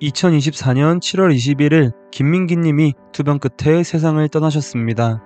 2024년 7월 21일 김민기님이 투병 끝에 세상을 떠나셨습니다.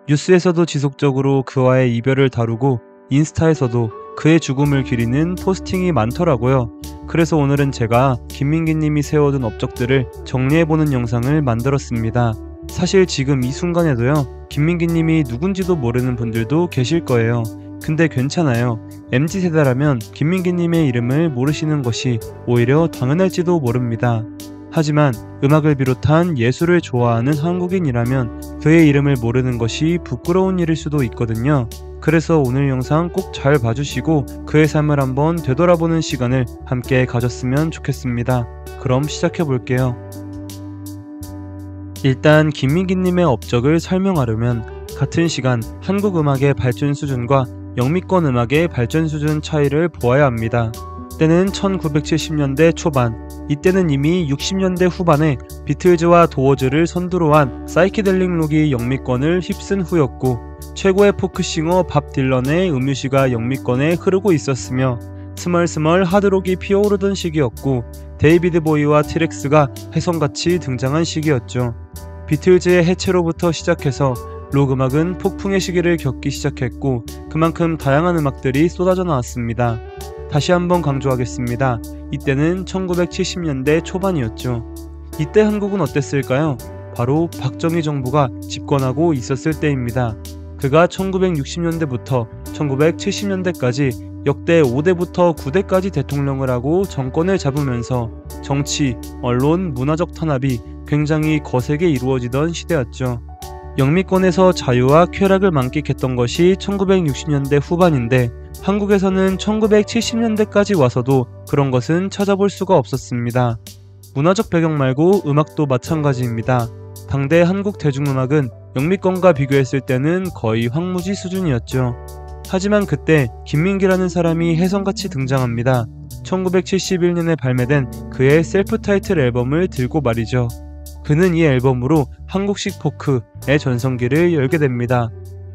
뉴스에서도 지속적으로 그와의 이별을 다루고 인스타에서도 그의 죽음을 기리는 포스팅이 많더라고요. 그래서 오늘은 제가 김민기님이 세워둔 업적들을 정리해보는 영상을 만들었습니다. 사실 지금 이 순간에도요, 김민기님이 누군지도 모르는 분들도 계실 거예요. 근데 괜찮아요. MZ세대라면 김민기님의 이름을 모르시는 것이 오히려 당연할지도 모릅니다. 하지만 음악을 비롯한 예술을 좋아하는 한국인이라면 그의 이름을 모르는 것이 부끄러운 일일 수도 있거든요. 그래서 오늘 영상 꼭 잘 봐주시고 그의 삶을 한번 되돌아보는 시간을 함께 가졌으면 좋겠습니다. 그럼 시작해볼게요. 일단 김민기님의 업적을 설명하려면 같은 시간 한국 음악의 발전 수준과 영미권 음악의 발전 수준 차이를 보아야 합니다. 때는 1970년대 초반, 이때는 이미 60년대 후반에 비틀즈와 도어즈를 선두로 한 사이키델릭 록이 영미권을 휩쓴 후였고, 최고의 포크싱어 밥 딜런의 음유시가 영미권에 흐르고 있었으며 스멀스멀 하드록이 피어오르던 시기였고, 데이비드 보이와 티렉스가 혜성같이 등장한 시기였죠. 비틀즈의 해체로부터 시작해서 록 음악은 폭풍의 시기를 겪기 시작했고, 그만큼 다양한 음악들이 쏟아져 나왔습니다. 다시 한번 강조하겠습니다. 이때는 1970년대 초반이었죠. 이때 한국은 어땠을까요? 바로 박정희 정부가 집권하고 있었을 때입니다. 그가 1960년대부터 1970년대까지 역대 5대부터 9대까지 대통령을 하고 정권을 잡으면서 정치, 언론, 문화적 탄압이 굉장히 거세게 이루어지던 시대였죠. 영미권에서 자유와 쾌락을 만끽했던 것이 1960년대 후반인데, 한국에서는 1970년대까지 와서도 그런 것은 찾아볼 수가 없었습니다. 문화적 배경 말고 음악도 마찬가지입니다. 당대 한국 대중음악은 영미권과 비교했을 때는 거의 황무지 수준이었죠. 하지만 그때 김민기라는 사람이 혜성같이 등장합니다. 1971년에 발매된 그의 셀프 타이틀 앨범을 들고 말이죠. 그는 이 앨범으로 한국식 포크의 전성기를 열게 됩니다.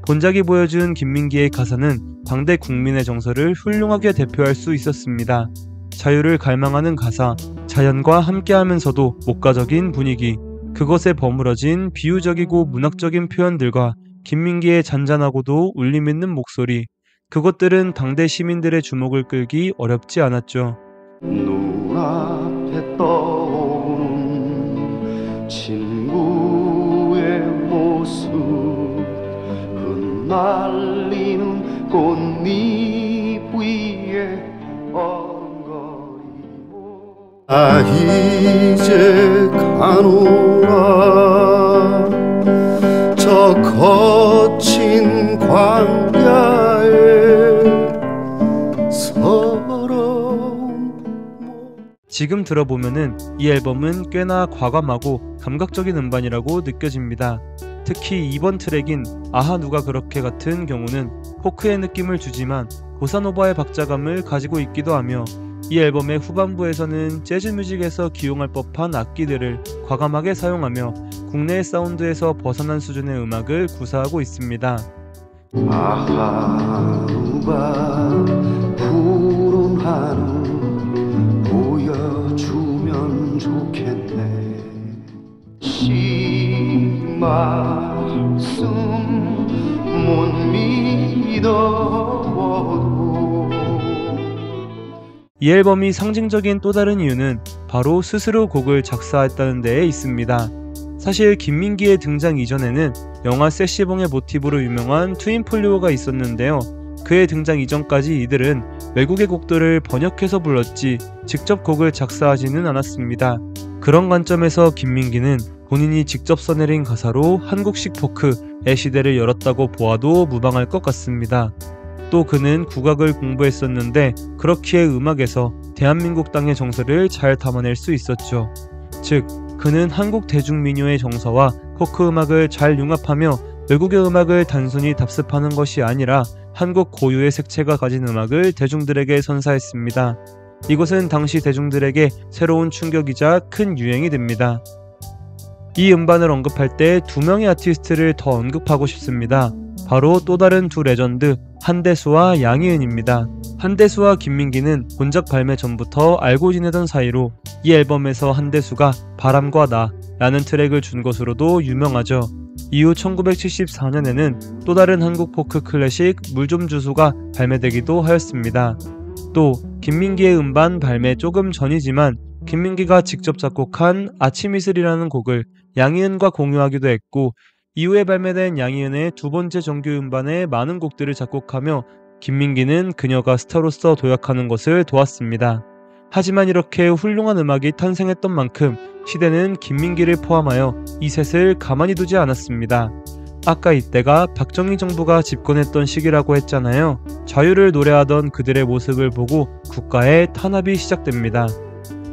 본작이 보여준 김민기의 가사는 당대 국민의 정서를 훌륭하게 대표할 수 있었습니다. 자유를 갈망하는 가사, 자연과 함께하면서도 목가적인 분위기, 그것에 버무러진 비유적이고 문학적인 표현들과 김민기의 잔잔하고도 울림있는 목소리, 그것들은 당대 시민들의 주목을 끌기 어렵지 않았죠. 눈앞에 떠오르는 친구의 모습, 흩날리는 꽃잎 위에 어른거리고 이제 가노라 저 거친 광야에 지금 들어보면은 이 앨범은 꽤나 과감하고 감각적인 음반이라고 느껴집니다. 특히 2번 트랙인 아하 누가 그렇게 같은 경우는 포크의 느낌을 주지만 보사노바의 박자감을 가지고 있기도 하며, 이 앨범의 후반부에서는 재즈 뮤직에서 기용할 법한 악기들을 과감하게 사용하며 국내의 사운드에서 벗어난 수준의 음악을 구사하고 있습니다. 아하 누가 푸른 하늘 보여주면 좋겠네. 시 말씀 못 믿어도. 이 앨범이 상징적인 또 다른 이유는 바로 스스로 곡을 작사했다는 데에 있습니다. 사실 김민기의 등장 이전에는 영화 세시봉의 모티브로 유명한 트윈폴리오가 있었는데요. 그의 등장 이전까지 이들은 외국의 곡들을 번역해서 불렀지 직접 곡을 작사하지는 않았습니다. 그런 관점에서 김민기는 본인이 직접 써내린 가사로 한국식 포크의 시대를 열었다고 보아도 무방할 것 같습니다. 또 그는 국악을 공부했었는데 그렇기에 음악에서 대한민국 땅의 정서를 잘 담아낼 수 있었죠. 즉, 그는 한국 대중민요의 정서와 포크 음악을 잘 융합하며 외국의 음악을 단순히 답습하는 것이 아니라 한국 고유의 색채가 가진 음악을 대중들에게 선사했습니다. 이것은 당시 대중들에게 새로운 충격이자 큰 유행이 됩니다. 이 음반을 언급할 때 두 명의 아티스트를 더 언급하고 싶습니다. 바로 또 다른 두 레전드 한대수와 양희은입니다. 한대수와 김민기는 본작 발매 전부터 알고 지내던 사이로 이 앨범에서 한대수가 바람과 나 라는 트랙을 준 것으로도 유명하죠. 이후 1974년에는 또 다른 한국 포크 클래식 물 좀 주소가 발매되기도 하였습니다. 또 김민기의 음반 발매 조금 전이지만 김민기가 직접 작곡한 아침 이슬이라는 곡을 양희은과 공유하기도 했고, 이후에 발매된 양희은의 두 번째 정규 음반에 많은 곡들을 작곡하며 김민기는 그녀가 스타로서 도약하는 것을 도왔습니다. 하지만 이렇게 훌륭한 음악이 탄생했던 만큼 시대는 김민기를 포함하여 이 셋을 가만히 두지 않았습니다. 아까 이때가 박정희 정부가 집권했던 시기라고 했잖아요. 자유를 노래하던 그들의 모습을 보고 국가의 탄압이 시작됩니다.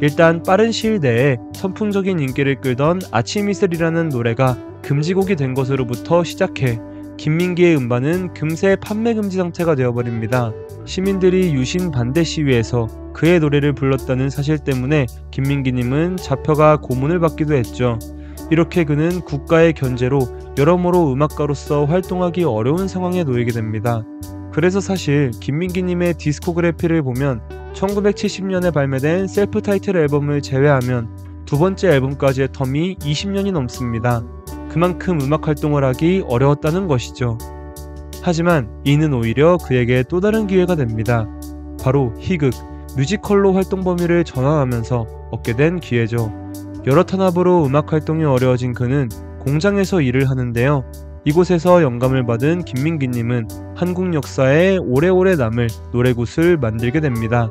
일단 빠른 시일 내에 선풍적인 인기를 끌던 아침 이슬이라는 노래가 금지곡이 된 것으로부터 시작해 김민기의 음반은 금세 판매 금지 상태가 되어버립니다. 시민들이 유신 반대 시위에서 그의 노래를 불렀다는 사실 때문에 김민기님은 잡혀가 고문을 받기도 했죠. 이렇게 그는 국가의 견제로 여러모로 음악가로서 활동하기 어려운 상황에 놓이게 됩니다. 그래서 사실 김민기님의 디스코그래피를 보면 1970년에 발매된 셀프 타이틀 앨범을 제외하면 두 번째 앨범까지의 텀이 20년이 넘습니다. 그만큼 음악 활동을 하기 어려웠다는 것이죠. 하지만 이는 오히려 그에게 또 다른 기회가 됩니다. 바로 희극, 뮤지컬로 활동 범위를 전환하면서 얻게 된 기회죠. 여러 탄압으로 음악 활동이 어려워진 그는 공장에서 일을 하는데요. 이곳에서 영감을 받은 김민기님은 한국 역사에 오래오래 남을 노래굿을 만들게 됩니다.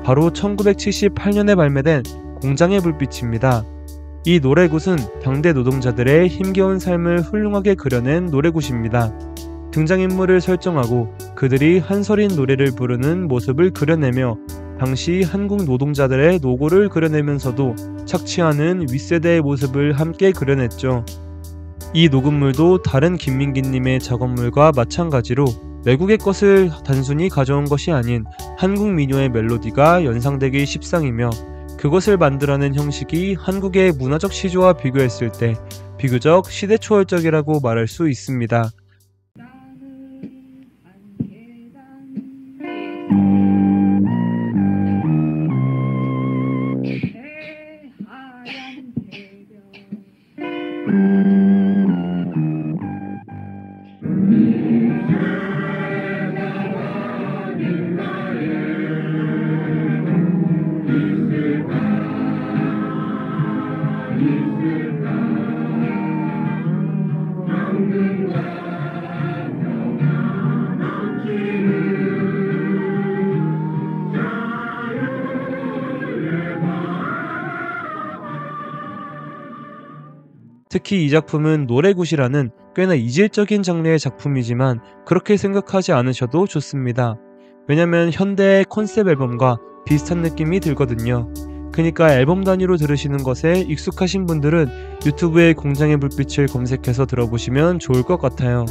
바로 1978년에 발매된 공장의 불빛입니다. 이 노래굿은 당대 노동자들의 힘겨운 삶을 훌륭하게 그려낸 노래굿입니다. 등장인물을 설정하고 그들이 한서린 노래를 부르는 모습을 그려내며 당시 한국 노동자들의 노고를 그려내면서도 착취하는 윗세대의 모습을 함께 그려냈죠. 이 녹음물도 다른 김민기님의 작업물과 마찬가지로 외국의 것을 단순히 가져온 것이 아닌 한국 민요의 멜로디가 연상되기 십상이며, 그것을 만들어낸 형식이 한국의 문화적 시조와 비교했을 때 비교적 시대초월적이라고 말할 수 있습니다. 특히 이 작품은 노래굿이라는 꽤나 이질적인 장르의 작품이지만 그렇게 생각하지 않으셔도 좋습니다. 왜냐면 현대의 컨셉 앨범과 비슷한 느낌이 들거든요. 그러니까 앨범 단위로 들으시는 것에 익숙하신 분들은 유튜브에 공장의 불빛을 검색해서 들어보시면 좋을 것 같아요.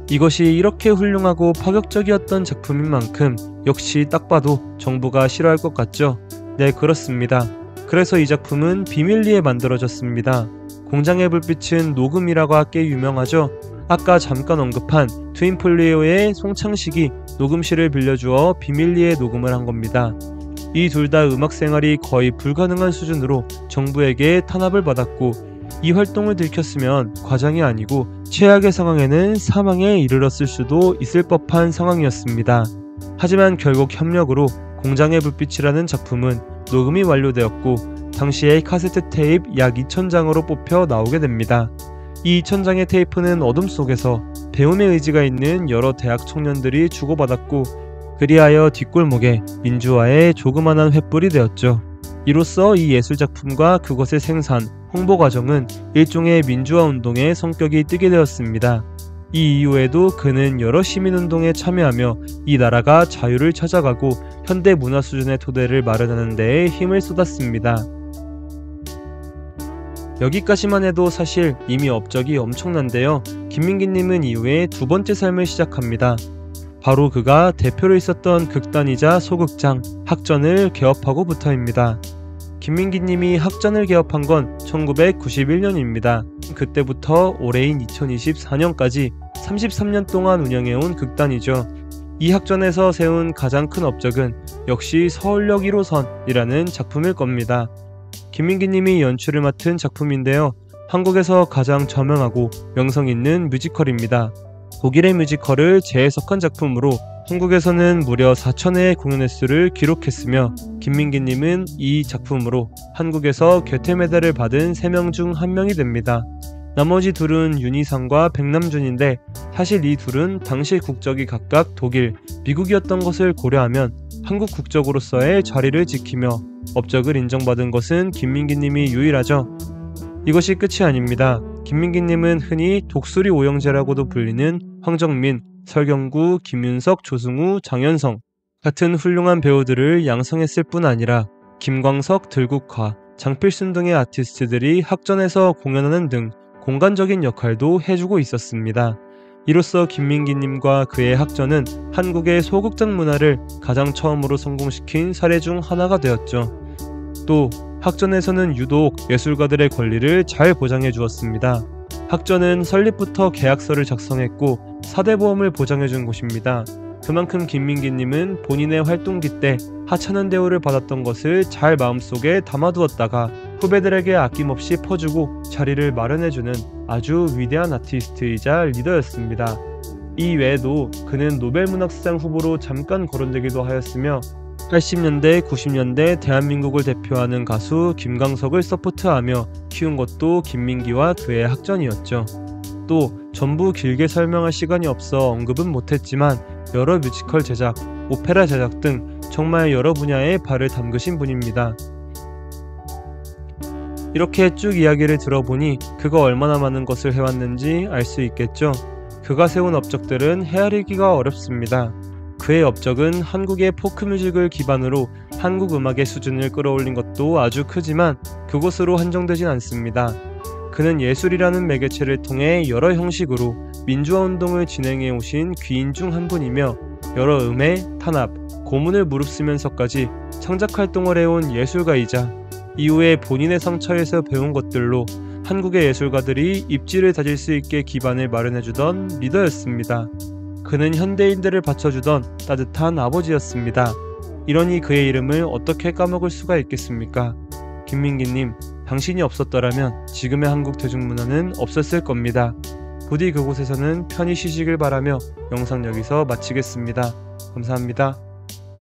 이것이 이렇게 훌륭하고 파격적이었던 작품인 만큼 역시 딱 봐도 정부가 싫어할 것 같죠? 네, 그렇습니다. 그래서 이 작품은 비밀리에 만들어졌습니다. 공장의 불빛은 녹음이라고 꽤 유명하죠. 아까 잠깐 언급한 트윈폴리오의 송창식이 녹음실을 빌려주어 비밀리에 녹음을 한 겁니다. 이 둘 다 음악 생활이 거의 불가능한 수준으로 정부에게 탄압을 받았고, 이 활동을 들켰으면 과장이 아니고 최악의 상황에는 사망에 이르렀을 수도 있을 법한 상황이었습니다. 하지만 결국 협력으로 공장의 불빛이라는 작품은 녹음이 완료되었고 당시에 카세트 테이프 약 2000장으로 뽑혀 나오게 됩니다. 이 2000장의 테이프는 어둠 속에서 배움의 의지가 있는 여러 대학 청년들이 주고받았고, 그리하여 뒷골목에 민주화의 조그만한 횃불이 되었죠. 이로써 이 예술작품과 그것의 생산, 홍보 과정은 일종의 민주화 운동의 성격이 띠게 되었습니다. 이 이후에도 그는 여러 시민운동에 참여하며 이 나라가 자유를 찾아가고 현대 문화 수준의 토대를 마련하는 데에 힘을 쏟았습니다. 여기까지만 해도 사실 이미 업적이 엄청난데요. 김민기님은 이후에 두 번째 삶을 시작합니다. 바로 그가 대표로 있었던 극단이자 소극장 학전을 개업하고부터입니다. 김민기님이 학전을 개업한 건 1991년입니다. 그때부터 올해인 2024년까지 33년 동안 운영해온 극단이죠. 이 학전에서 세운 가장 큰 업적은 역시 서울역 1호선이라는 작품일 겁니다. 김민기님이 연출을 맡은 작품인데요. 한국에서 가장 저명하고 명성 있는 뮤지컬입니다. 독일의 뮤지컬을 재해석한 작품으로 한국에서는 무려 4,000회의 공연 횟수를 기록했으며 김민기님은 이 작품으로 한국에서 괴테 메달을 받은 3명 중 1명이 됩니다. 나머지 둘은 윤희상과 백남준인데 사실 이 둘은 당시 국적이 각각 독일, 미국이었던 것을 고려하면 한국 국적으로서의 자리를 지키며 업적을 인정받은 것은 김민기님이 유일하죠. 이것이 끝이 아닙니다. 김민기님은 흔히 독수리 오영재라고도 불리는 황정민, 설경구, 김윤석, 조승우, 장현성 같은 훌륭한 배우들을 양성했을 뿐 아니라 김광석, 들국화, 장필순 등의 아티스트들이 학전에서 공연하는 등 공간적인 역할도 해주고 있었습니다. 이로써 김민기님과 그의 학전은 한국의 소극장 문화를 가장 처음으로 성공시킨 사례 중 하나가 되었죠. 또 학전에서는 유독 예술가들의 권리를 잘 보장해 주었습니다. 학전은 설립부터 계약서를 작성했고 사대보험을 보장해 준 곳입니다. 그만큼 김민기님은 본인의 활동기 때 하찮은 대우를 받았던 것을 잘 마음속에 담아두었다가 후배들에게 아낌없이 퍼주고 자리를 마련해주는 아주 위대한 아티스트이자 리더였습니다. 이 외에도 그는 노벨문학상 후보로 잠깐 거론되기도 하였으며 80년대, 90년대 대한민국을 대표하는 가수 김광석을 서포트하며 키운 것도 김민기와 그의 학전이었죠. 또 전부 길게 설명할 시간이 없어 언급은 못했지만 여러 뮤지컬 제작, 오페라 제작 등 정말 여러 분야에 발을 담그신 분입니다. 이렇게 쭉 이야기를 들어보니 그가 얼마나 많은 것을 해왔는지 알 수 있겠죠. 그가 세운 업적들은 헤아리기가 어렵습니다. 그의 업적은 한국의 포크뮤직을 기반으로 한국 음악의 수준을 끌어올린 것도 아주 크지만 그것으로 한정되진 않습니다. 그는 예술이라는 매개체를 통해 여러 형식으로 민주화운동을 진행해 오신 귀인 중 한 분이며 여러 음해, 탄압, 고문을 무릅쓰면서까지 창작활동을 해온 예술가이자 이후에 본인의 상처에서 배운 것들로 한국의 예술가들이 입지를 다질 수 있게 기반을 마련해주던 리더였습니다. 그는 현대인들을 받쳐주던 따뜻한 아버지였습니다. 이러니 그의 이름을 어떻게 까먹을 수가 있겠습니까? 김민기님, 당신이 없었더라면 지금의 한국 대중문화는 없었을 겁니다. 부디 그곳에서는 편히 쉬시길 바라며 영상 여기서 마치겠습니다. 감사합니다.